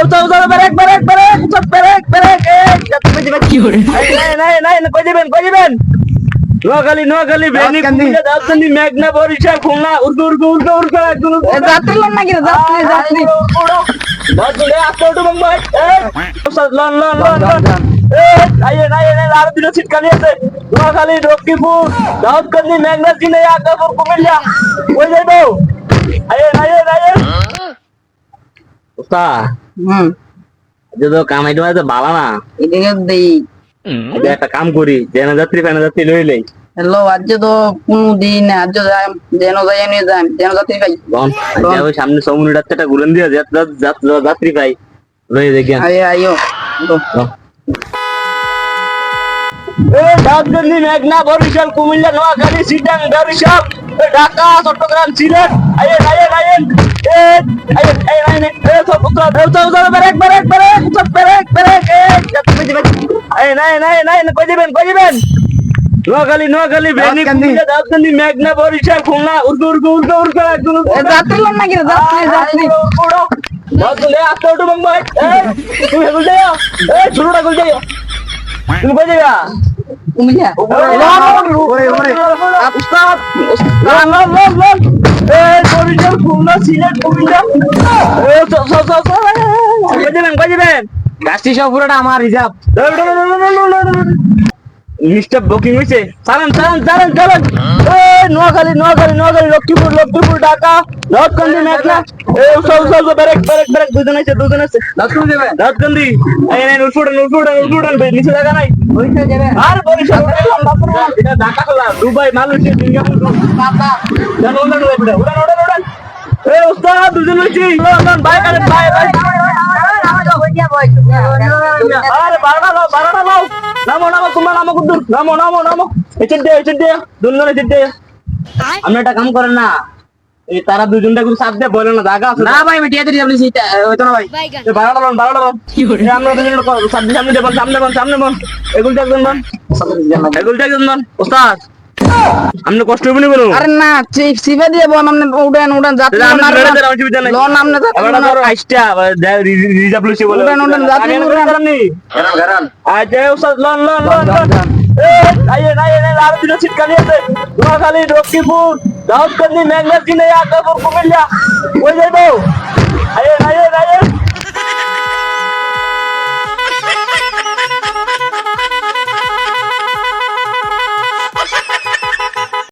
দাও দাও break break break সব ব্রেক ব্রেক কি করে নাই নাই নাই কই দিবেন নোয়াখালী বেনি কুমিল্লা দাউদকান্দি মেঘনা বরিশাল খুলনা উর্দু একদম যাত্রী লোন নাকি যাত্রী দাদুলে আসতো মুম্বাই লন আইয়ে আর দুটো সিট খালি আছে নোয়াখালী লক্ষ্মীপুর দাউদকান্দি মেঘনা চিনে আগাপুর কুমিল্লা কই যাইবো আইয়ে ওস্তা যদি কামাইতে মানে তো বালা না এদিকে দেই একটা কাম করি জেনা যাত্রী লইলেই হ্যালো আজ তো কোন দিন আজ যেন যাই নিয়ে যান যেন যাত্রী পাই ওই সামনে সমুদ্রের একটা গুলেন দিয়ে যাত্রী পাই লই দেখেন আইও দাউদকান্দি মেঘনা বরিশাল কুমিল্লা নোয়াখালী চিটাং বরিশাল ঢাকা চট্টগ্রাম সিলেট আইয়ে কই দিবেন নোয়াখালী বেনি কুমিল্লা দাউদকান্দি মেঘনা বরিশাল খুলনা উর্দু একদম যাত্রী লোন নাকি যাত্রী দাদুলে আসতো মুম্বাই তুমি হেগুল যাও ছোটটা গুল যাও তুমি কই যাবা কুমিল্লা বরিশাল খুলনা সিলেট কুমিল্লা কই দিবেন গাছটি সব পুরোটা আমার হিসাব মিস্টার বুকিং হইছে চালান নোয়াখালী লক্ষ্মীপুর ঢাকা দাউদকান্দি মেঘনা চল ব্রেক দুজন আছে দাউদকান্দি উঠুন নিচে জায়গা নাই আর বরিশাল এটা ঢাকা খোলা দুবাই মালয়েশিয়া সিঙ্গাপুর উড়ান উস্তাদ দুজন হইছি বাই আরে বারোটা নাও নামো তোমরা নামো কুদ্দুর নামো এচেন দে দুজন এচেন দে আপনি একটা কাম করেন না এই তারা দুজনটা কোনো চাপ দিয়ে বলে না জায়গা আছে না ভাই আমি টিয়া দিই আপনি সেটা হইতো না ভাই বারোটা কি করে আমরা দুজন সামনে দেবেন সামনে বল এগুলো একজন ওস্তাদ আপনি কষ্ট হবে না কোনো আরে না সিভা দিয়ে বল আপনি উড়ান যাত্রী লোন আপনি নোয়াখালী লক্ষ্মীপুর দাউদকান্দি মেঘনা চিনে আগাপুর কুমিল্লা কই যাইবো আইয়ে